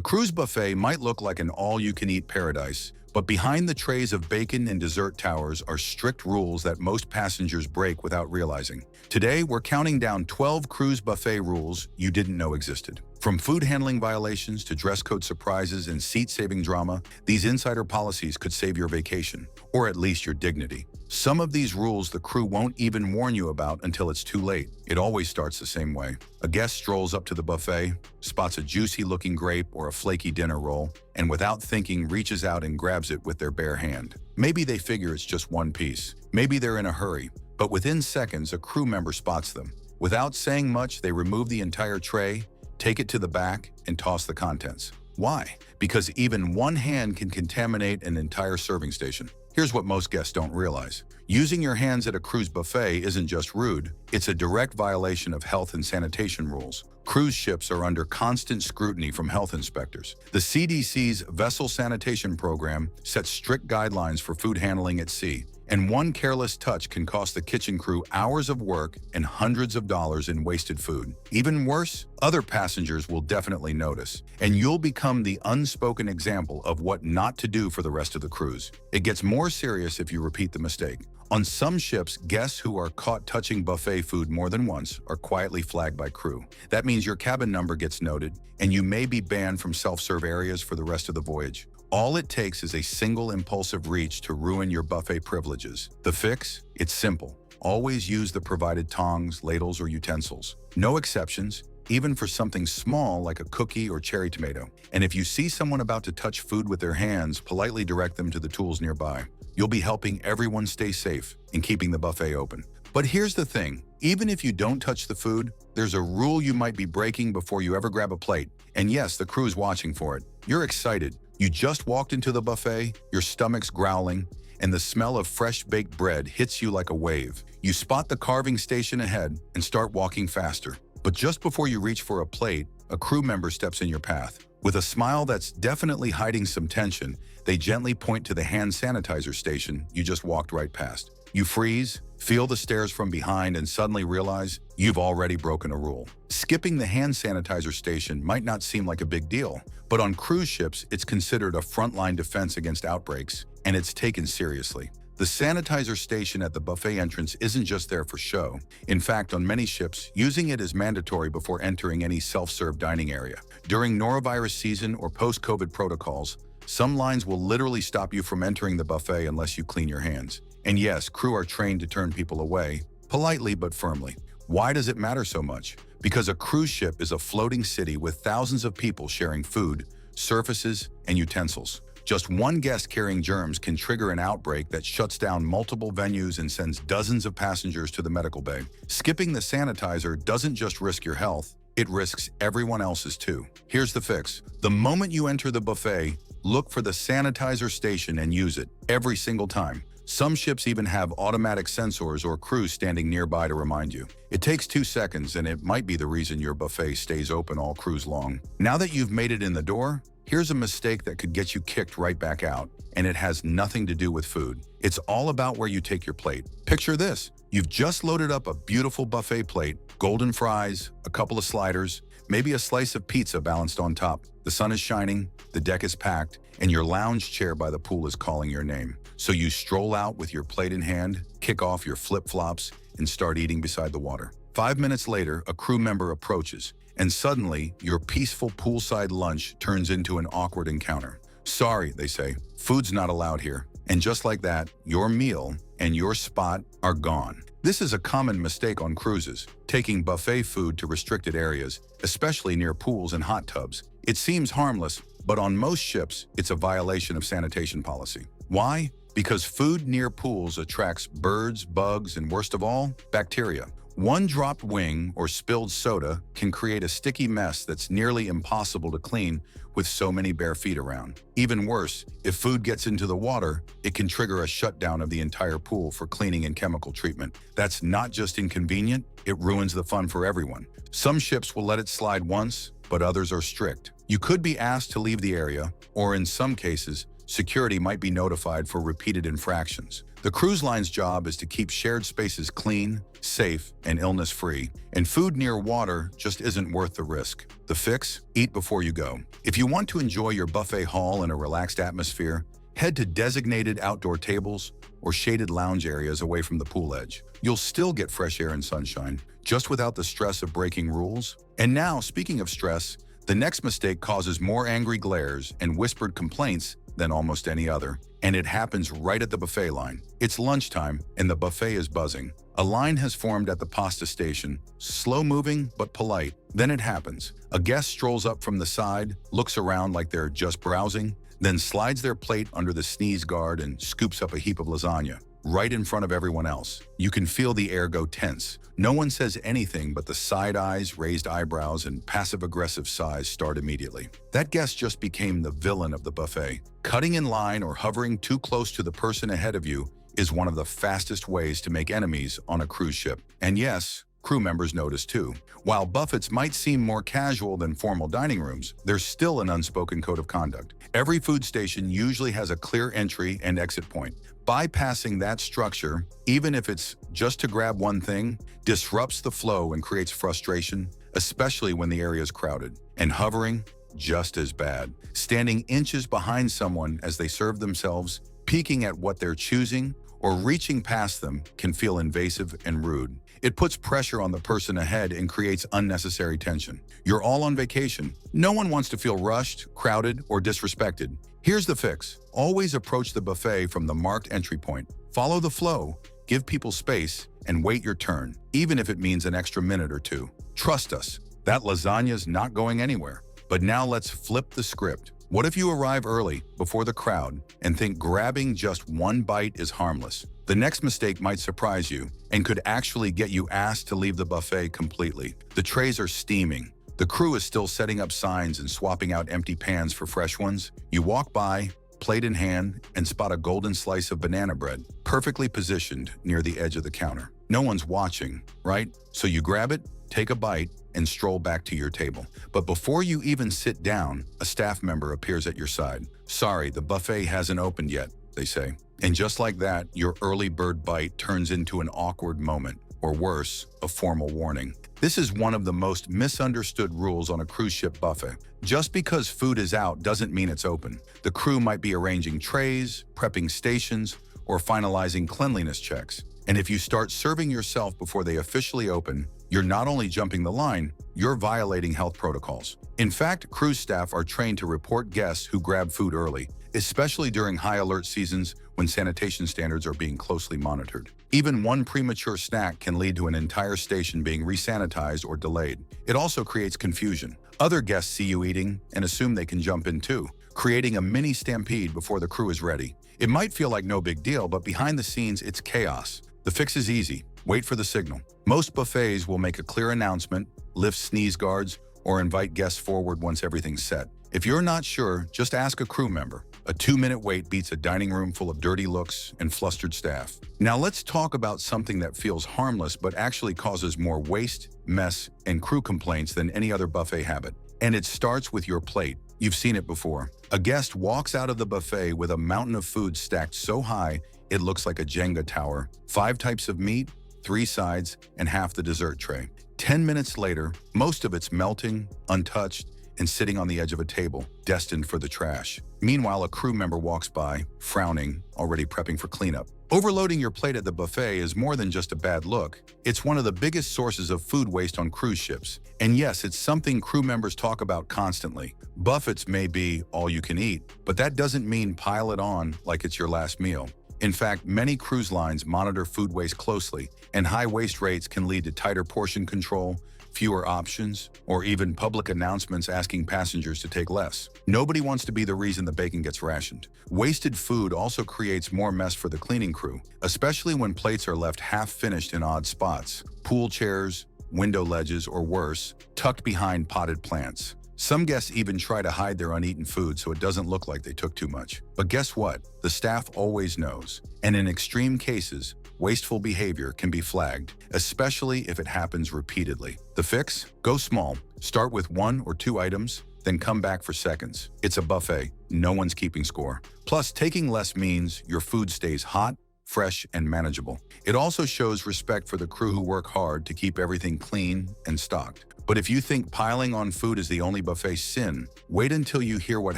cruise buffet might look like an all-you-can-eat paradise, but behind the trays of bacon and dessert towers are strict rules that most passengers break without realizing. Today, we're counting down 12 cruise buffet rules you didn't know existed. From food handling violations to dress code surprises and seat-saving drama, these insider policies could save your vacation, or at least your dignity. Some of these rules the crew won't even warn you about until it's too late. It always starts the same way. A guest strolls up to the buffet, spots a juicy-looking grape or a flaky dinner roll, and without thinking reaches out and grabs it with their bare hand. Maybe they figure it's just one piece. Maybe they're in a hurry, but within seconds a crew member spots them. Without saying much, they remove the entire tray, take it to the back, and toss the contents. Why? Because even one hand can contaminate an entire serving station. Here's what most guests don't realize. Using your hands at a cruise buffet isn't just rude, it's a direct violation of health and sanitation rules. Cruise ships are under constant scrutiny from health inspectors. The CDC's Vessel Sanitation Program sets strict guidelines for food handling at sea, and one careless touch can cost the kitchen crew hours of work and hundreds of dollars in wasted food. Even worse, other passengers will definitely notice, and you'll become the unspoken example of what not to do for the rest of the cruise. It gets more serious if you repeat the mistake. On some ships, guests who are caught touching buffet food more than once are quietly flagged by crew. That means your cabin number gets noted, and you may be banned from self-serve areas for the rest of the voyage. All it takes is a single impulsive reach to ruin your buffet privileges. The fix? It's simple. Always use the provided tongs, ladles, or utensils. No exceptions, even for something small like a cookie or cherry tomato. And if you see someone about to touch food with their hands, politely direct them to the tools nearby. You'll be helping everyone stay safe and keeping the buffet open. But here's the thing, even if you don't touch the food, there's a rule you might be breaking before you ever grab a plate. And yes, the crew's watching for it. You're excited. You just walked into the buffet, your stomach's growling, and the smell of fresh baked bread hits you like a wave. You spot the carving station ahead and start walking faster. But just before you reach for a plate, a crew member steps in your path. With a smile that's definitely hiding some tension, they gently point to the hand sanitizer station you just walked right past. You freeze, feel the stares from behind, and suddenly realize you've already broken a rule. Skipping the hand sanitizer station might not seem like a big deal, but on cruise ships, it's considered a frontline defense against outbreaks, and it's taken seriously. The sanitizer station at the buffet entrance isn't just there for show. In fact, on many ships, using it is mandatory before entering any self-serve dining area. During norovirus season or post-COVID protocols, some lines will literally stop you from entering the buffet unless you clean your hands. And yes, crew are trained to turn people away, politely but firmly. Why does it matter so much? Because a cruise ship is a floating city with thousands of people sharing food, surfaces, and utensils. Just one guest carrying germs can trigger an outbreak that shuts down multiple venues and sends dozens of passengers to the medical bay. Skipping the sanitizer doesn't just risk your health, it risks everyone else's too. Here's the fix. The moment you enter the buffet, look for the sanitizer station and use it every single time. Some ships even have automatic sensors or crews standing nearby to remind you. It takes 2 seconds, and it might be the reason your buffet stays open all cruise long. Now that you've made it in the door, here's a mistake that could get you kicked right back out, and it has nothing to do with food. It's all about where you take your plate. Picture this. You've just loaded up a beautiful buffet plate, golden fries, a couple of sliders, maybe a slice of pizza balanced on top. The sun is shining, the deck is packed, and your lounge chair by the pool is calling your name. So you stroll out with your plate in hand, kick off your flip-flops, and start eating beside the water. 5 minutes later, a crew member approaches, and suddenly, your peaceful poolside lunch turns into an awkward encounter. Sorry, they say, food's not allowed here. And just like that, your meal and your spot are gone. This is a common mistake on cruises, taking buffet food to restricted areas, especially near pools and hot tubs. It seems harmless, but on most ships, it's a violation of sanitation policy. Why? Because food near pools attracts birds, bugs, and worst of all, bacteria. One dropped wing or spilled soda can create a sticky mess that's nearly impossible to clean with so many bare feet around. Even worse, if food gets into the water, it can trigger a shutdown of the entire pool for cleaning and chemical treatment. That's not just inconvenient, it ruins the fun for everyone. Some ships will let it slide once, but others are strict. You could be asked to leave the area, or in some cases, security might be notified for repeated infractions. The cruise line's job is to keep shared spaces clean, safe, and illness-free, and food near water just isn't worth the risk. The fix? Eat before you go. If you want to enjoy your buffet haul in a relaxed atmosphere, head to designated outdoor tables or shaded lounge areas away from the pool edge. You'll still get fresh air and sunshine, just without the stress of breaking rules. And now, speaking of stress, the next mistake causes more angry glares and whispered complaints than almost any other. And it happens right at the buffet line. It's lunchtime, and the buffet is buzzing. A line has formed at the pasta station, slow-moving but polite. Then it happens. A guest strolls up from the side, looks around like they're just browsing, then slides their plate under the sneeze guard and scoops up a heap of lasagna, right in front of everyone else. You can feel the air go tense. No one says anything, but the side eyes, raised eyebrows, and passive-aggressive sighs start immediately. That guest just became the villain of the buffet. Cutting in line or hovering too close to the person ahead of you is one of the fastest ways to make enemies on a cruise ship. And yes, crew members notice too. While buffets might seem more casual than formal dining rooms, there's still an unspoken code of conduct. Every food station usually has a clear entry and exit point. Bypassing that structure, even if it's just to grab one thing, disrupts the flow and creates frustration, especially when the area is crowded. And hovering, just as bad. Standing inches behind someone as they serve themselves, peeking at what they're choosing, or reaching past them can feel invasive and rude. It puts pressure on the person ahead and creates unnecessary tension. You're all on vacation. No one wants to feel rushed, crowded, or disrespected. Here's the fix. Always approach the buffet from the marked entry point. Follow the flow, give people space, and wait your turn, even if it means an extra minute or two. Trust us, that lasagna's not going anywhere. But now let's flip the script. What if you arrive early, before the crowd, and think grabbing just one bite is harmless? The next mistake might surprise you and could actually get you asked to leave the buffet completely. The trays are steaming. The crew is still setting up signs and swapping out empty pans for fresh ones. You walk by, plate in hand, and spot a golden slice of banana bread, perfectly positioned near the edge of the counter. No one's watching, right? So you grab it, take a bite, and stroll back to your table. But before you even sit down, a staff member appears at your side. "Sorry, the buffet hasn't opened yet," they say. And just like that, your early bird bite turns into an awkward moment, or worse, a formal warning. This is one of the most misunderstood rules on a cruise ship buffet. Just because food is out doesn't mean it's open. The crew might be arranging trays, prepping stations, or finalizing cleanliness checks. And if you start serving yourself before they officially open, you're not only jumping the line, you're violating health protocols. In fact, cruise staff are trained to report guests who grab food early, especially during high alert seasons when sanitation standards are being closely monitored. Even one premature snack can lead to an entire station being resanitized or delayed. It also creates confusion. Other guests see you eating and assume they can jump in too, creating a mini stampede before the crew is ready. It might feel like no big deal, but behind the scenes, it's chaos. The fix is easy. Wait for the signal. Most buffets will make a clear announcement, lift sneeze guards, or invite guests forward once everything's set. If you're not sure, just ask a crew member. A 2-minute wait beats a dining room full of dirty looks and flustered staff. Now let's talk about something that feels harmless but actually causes more waste, mess, and crew complaints than any other buffet habit. And it starts with your plate. You've seen it before. A guest walks out of the buffet with a mountain of food stacked so high it looks like a Jenga tower. 5 types of meat, 3 sides, and half the dessert tray. 10 minutes later, most of it's melting, untouched, and sitting on the edge of a table, destined for the trash. Meanwhile, a crew member walks by, frowning, already prepping for cleanup. Overloading your plate at the buffet is more than just a bad look. It's one of the biggest sources of food waste on cruise ships. And yes, it's something crew members talk about constantly. Buffets may be all you can eat, but that doesn't mean pile it on like it's your last meal. In fact, many cruise lines monitor food waste closely, and high waste rates can lead to tighter portion control, fewer options, or even public announcements asking passengers to take less. Nobody wants to be the reason the bacon gets rationed. Wasted food also creates more mess for the cleaning crew, especially when plates are left half-finished in odd spots, pool chairs, window ledges, or worse, tucked behind potted plants. Some guests even try to hide their uneaten food so it doesn't look like they took too much. But guess what? The staff always knows. And in extreme cases, wasteful behavior can be flagged, especially if it happens repeatedly. The fix? Go small. Start with 1 or 2 items, then come back for seconds. It's a buffet. No one's keeping score. Plus, taking less means your food stays hot, fresh, and manageable. It also shows respect for the crew who work hard to keep everything clean and stocked. But if you think piling on food is the only buffet sin, wait until you hear what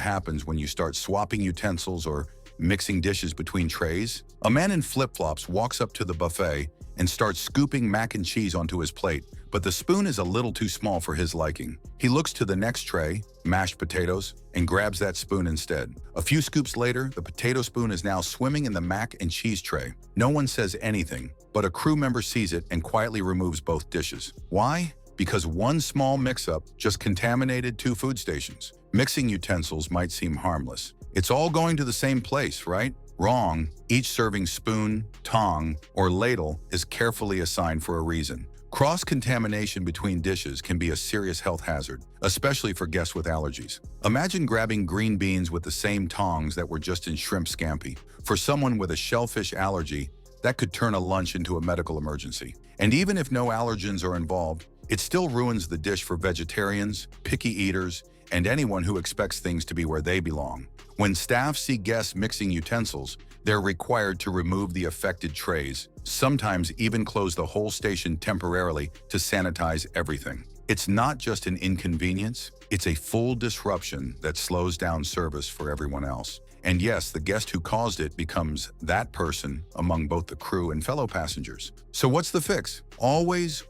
happens when you start swapping utensils or mixing dishes between trays. A man in flip-flops walks up to the buffet and starts scooping mac and cheese onto his plate, but the spoon is a little too small for his liking. He looks to the next tray, mashed potatoes, and grabs that spoon instead. A few scoops later, the potato spoon is now swimming in the mac and cheese tray. No one says anything, but a crew member sees it and quietly removes both dishes. Why? Because one small mix-up just contaminated 2 food stations. Mixing utensils might seem harmless. It's all going to the same place, right? Wrong. Each serving spoon, tong, or ladle is carefully assigned for a reason. Cross-contamination between dishes can be a serious health hazard, especially for guests with allergies. Imagine grabbing green beans with the same tongs that were just in shrimp scampi. For someone with a shellfish allergy, that could turn a lunch into a medical emergency. And even if no allergens are involved, it still ruins the dish for vegetarians, picky eaters, and anyone who expects things to be where they belong. When staff see guests mixing utensils, they're required to remove the affected trays, sometimes even close the whole station temporarily to sanitize everything. It's not just an inconvenience, it's a full disruption that slows down service for everyone else. And yes, the guest who caused it becomes that person among both the crew and fellow passengers. So what's the fix? Always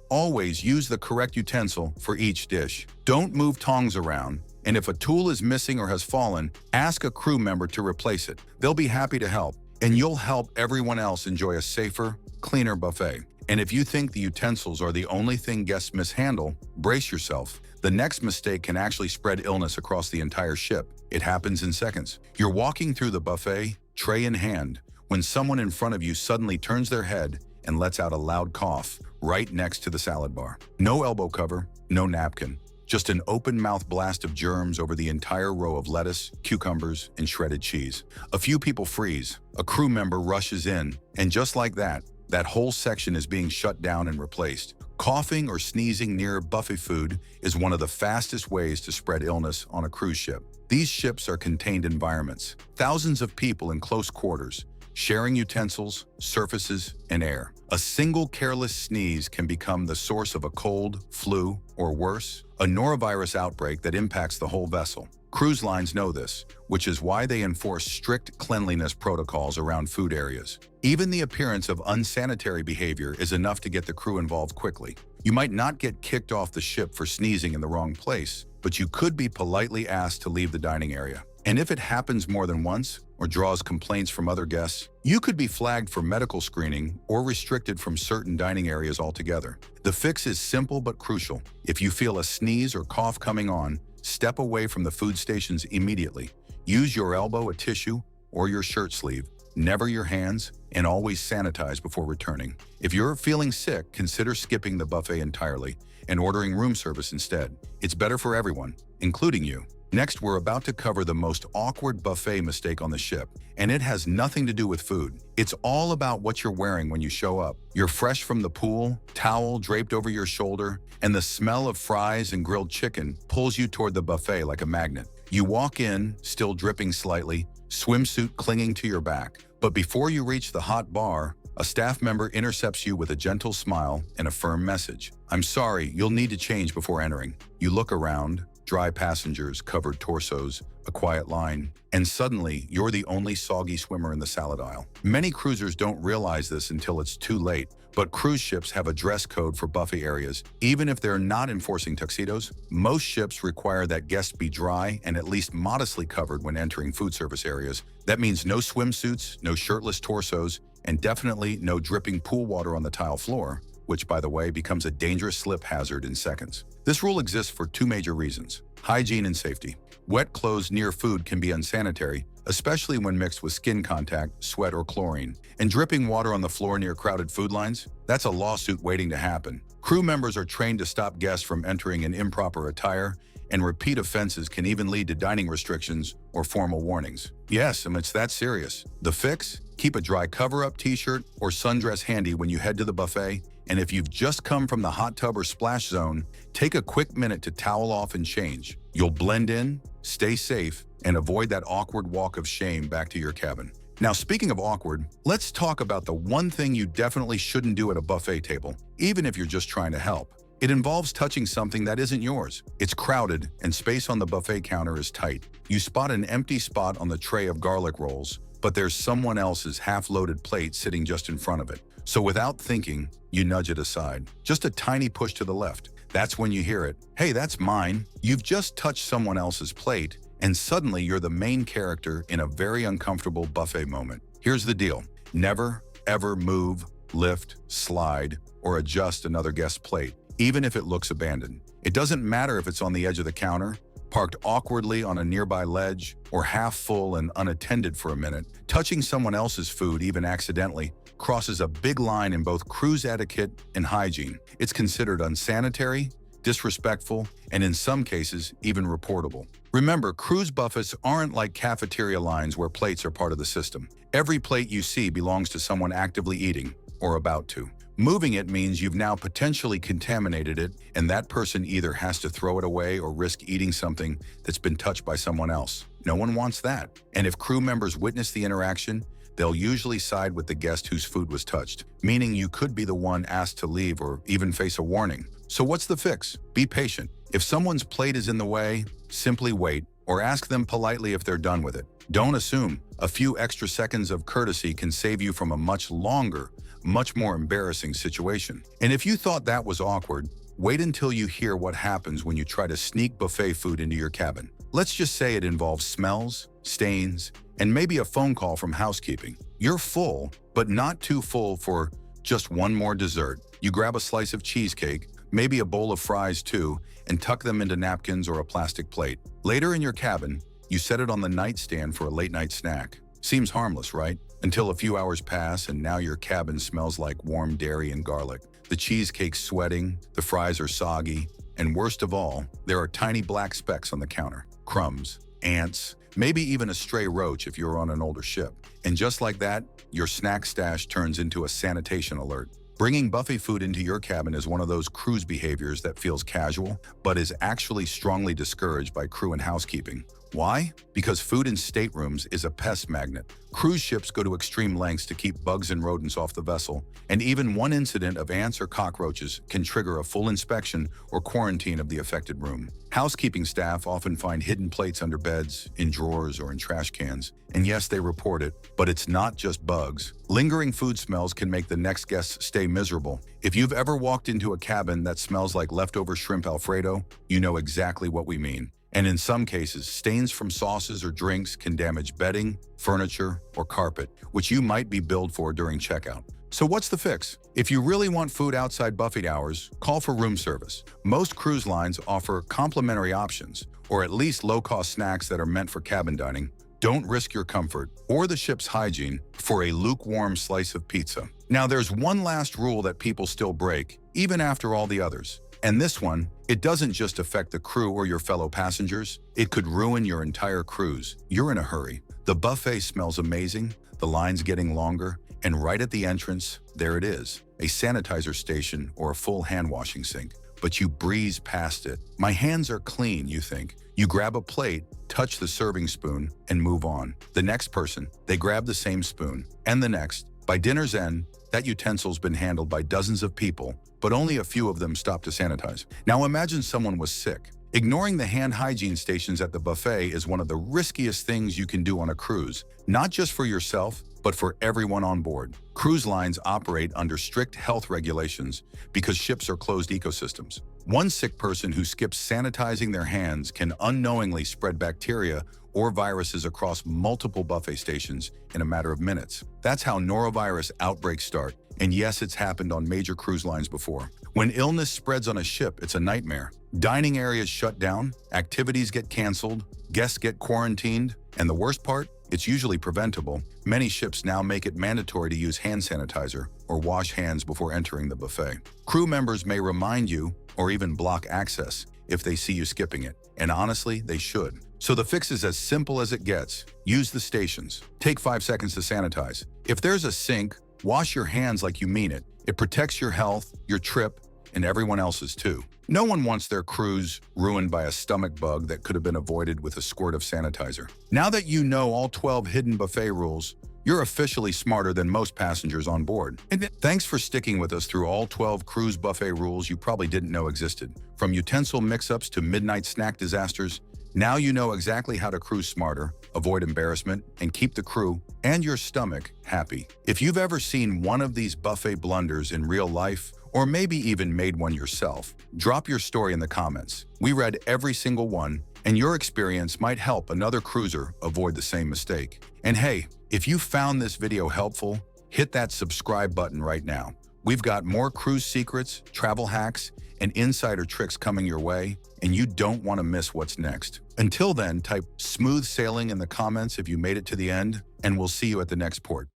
use the correct utensil for each dish. Don't move tongs around. And if a tool is missing or has fallen, ask a crew member to replace it. They'll be happy to help, and you'll help everyone else enjoy a safer, cleaner buffet. And if you think the utensils are the only thing guests mishandle, brace yourself. The next mistake can actually spread illness across the entire ship. It happens in seconds. You're walking through the buffet, tray in hand, when someone in front of you suddenly turns their head and lets out a loud cough right next to the salad bar. No elbow cover, no napkin. Just an open-mouth blast of germs over the entire row of lettuce, cucumbers, and shredded cheese. A few people freeze, a crew member rushes in, and just like that whole section is being shut down and replaced. Coughing or sneezing near buffet food is one of the fastest ways to spread illness on a cruise ship. These ships are contained environments, thousands of people in close quarters, sharing utensils, surfaces, and air. A single careless sneeze can become the source of a cold, flu, or worse, a norovirus outbreak that impacts the whole vessel. Cruise lines know this, which is why they enforce strict cleanliness protocols around food areas. Even the appearance of unsanitary behavior is enough to get the crew involved quickly. You might not get kicked off the ship for sneezing in the wrong place, but you could be politely asked to leave the dining area. And if it happens more than once, or draws complaints from other guests, you could be flagged for medical screening or restricted from certain dining areas altogether. The fix is simple but crucial. If you feel a sneeze or cough coming on, step away from the food stations immediately. Use your elbow, a tissue, or your shirt sleeve. Never your hands, and always sanitize before returning. If you're feeling sick, consider skipping the buffet entirely and ordering room service instead. It's better for everyone, including you. Next, we're about to cover the most awkward buffet mistake on the ship, and it has nothing to do with food. It's all about what you're wearing when you show up. You're fresh from the pool, towel draped over your shoulder, and the smell of fries and grilled chicken pulls you toward the buffet like a magnet. You walk in, still dripping slightly, swimsuit clinging to your back. But before you reach the hot bar, a staff member intercepts you with a gentle smile and a firm message. "I'm sorry, you'll need to change before entering." You look around, dry passengers, covered torsos, a quiet line, and suddenly you're the only soggy swimmer in the salad aisle. Many cruisers don't realize this until it's too late, but cruise ships have a dress code for buffet areas. Even if they're not enforcing tuxedos, most ships require that guests be dry and at least modestly covered when entering food service areas. That means no swimsuits, no shirtless torsos, and definitely no dripping pool water on the tile floor, which, by the way, becomes a dangerous slip hazard in seconds. This rule exists for two major reasons: hygiene and safety. Wet clothes near food can be unsanitary, especially when mixed with skin contact, sweat, or chlorine. And dripping water on the floor near crowded food lines? That's a lawsuit waiting to happen. Crew members are trained to stop guests from entering in improper attire, and repeat offenses can even lead to dining restrictions or formal warnings. Yes, and it's that serious. The fix? Keep a dry cover-up t-shirt or sundress handy when you head to the buffet, And if you've just come from the hot tub or splash zone, take a quick minute to towel off and change. You'll blend in, stay safe, and avoid that awkward walk of shame back to your cabin. Now, speaking of awkward, let's talk about the one thing you definitely shouldn't do at a buffet table, even if you're just trying to help. It involves touching something that isn't yours. It's crowded, and space on the buffet counter is tight. You spot an empty spot on the tray of garlic rolls, but there's someone else's half-loaded plate sitting just in front of it. So without thinking, you nudge it aside. Just a tiny push to the left. That's when you hear it. Hey, that's mine. You've just touched someone else's plate, and suddenly you're the main character in a very uncomfortable buffet moment. Here's the deal. Never, ever move, lift, slide, or adjust another guest's plate, even if it looks abandoned. It doesn't matter if it's on the edge of the counter, parked awkwardly on a nearby ledge, or half full and unattended for a minute. Touching someone else's food, even accidentally, crosses a big line in both cruise etiquette and hygiene. It's considered unsanitary, disrespectful, and in some cases, even reportable. Remember, cruise buffets aren't like cafeteria lines where plates are part of the system. Every plate you see belongs to someone actively eating, or about to. Moving it means you've now potentially contaminated it, and that person either has to throw it away or risk eating something that's been touched by someone else. No one wants that. And if crew members witness the interaction, they'll usually side with the guest whose food was touched, meaning you could be the one asked to leave or even face a warning. So what's the fix? Be patient. If someone's plate is in the way, simply wait, or ask them politely if they're done with it. Don't assume. A few extra seconds of courtesy can save you from a much longer, much more embarrassing situation. And if you thought that was awkward, wait until you hear what happens when you try to sneak buffet food into your cabin. Let's just say it involves smells, stains, and maybe a phone call from housekeeping. You're full, but not too full for just one more dessert. You grab a slice of cheesecake, maybe a bowl of fries too, and tuck them into napkins or a plastic plate. Later in your cabin, you set it on the nightstand for a late-night snack. Seems harmless, right? Until a few hours pass and now your cabin smells like warm dairy and garlic. The cheesecake's sweating, the fries are soggy, and worst of all, there are tiny black specks on the counter. Crumbs, ants, maybe even a stray roach if you're on an older ship. And just like that, your snack stash turns into a sanitation alert. Bringing buffet food into your cabin is one of those cruise behaviors that feels casual, but is actually strongly discouraged by crew and housekeeping. Why? Because food in staterooms is a pest magnet. Cruise ships go to extreme lengths to keep bugs and rodents off the vessel, and even one incident of ants or cockroaches can trigger a full inspection or quarantine of the affected room. Housekeeping staff often find hidden plates under beds, in drawers, or in trash cans. And yes, they report it, but it's not just bugs. Lingering food smells can make the next guests stay miserable. If you've ever walked into a cabin that smells like leftover shrimp Alfredo, you know exactly what we mean. And in some cases, stains from sauces or drinks can damage bedding, furniture, or carpet, which you might be billed for during checkout. So what's the fix? If you really want food outside buffet hours, call for room service. Most cruise lines offer complimentary options, or at least low-cost snacks that are meant for cabin dining. Don't risk your comfort or the ship's hygiene for a lukewarm slice of pizza. Now, there's one last rule that people still break, even after all the others. And this one, it doesn't just affect the crew or your fellow passengers, it could ruin your entire cruise. You're in a hurry. The buffet smells amazing, the line's getting longer, and right at the entrance, there it is, a sanitizer station or a full hand-washing sink. But you breeze past it. My hands are clean, you think. You grab a plate, touch the serving spoon, and move on. The next person, they grab the same spoon, and the next. By dinner's end, that utensil's been handled by dozens of people, but only a few of them stop to sanitize. Now imagine someone was sick. Ignoring the hand hygiene stations at the buffet is one of the riskiest things you can do on a cruise, not just for yourself, but for everyone on board. Cruise lines operate under strict health regulations because ships are closed ecosystems. One sick person who skips sanitizing their hands can unknowingly spread bacteria or viruses across multiple buffet stations in a matter of minutes. That's how norovirus outbreaks start. And yes, it's happened on major cruise lines before. When illness spreads on a ship, it's a nightmare. Dining areas shut down, activities get canceled, guests get quarantined, and the worst part? It's usually preventable. Many ships now make it mandatory to use hand sanitizer or wash hands before entering the buffet. Crew members may remind you or even block access if they see you skipping it. And honestly, they should. So the fix is as simple as it gets. Use the stations. Take 5 seconds to sanitize. If there's a sink, wash your hands like you mean it. It protects your health, your trip, and everyone else's too. No one wants their cruise ruined by a stomach bug that could have been avoided with a squirt of sanitizer. Now that you know all 12 hidden buffet rules, you're officially smarter than most passengers on board. And thanks for sticking with us through all 12 cruise buffet rules you probably didn't know existed. From utensil mix-ups to midnight snack disasters, now you know exactly how to cruise smarter, avoid embarrassment, and keep the crew and your stomach happy. If you've ever seen one of these buffet blunders in real life, or maybe even made one yourself, drop your story in the comments. We read every single one, and your experience might help another cruiser avoid the same mistake. And hey, if you found this video helpful, hit that subscribe button right now. We've got more cruise secrets, travel hacks, and insider tricks coming your way, and you don't want to miss what's next. Until then, type smooth sailing in the comments if you made it to the end, and we'll see you at the next port.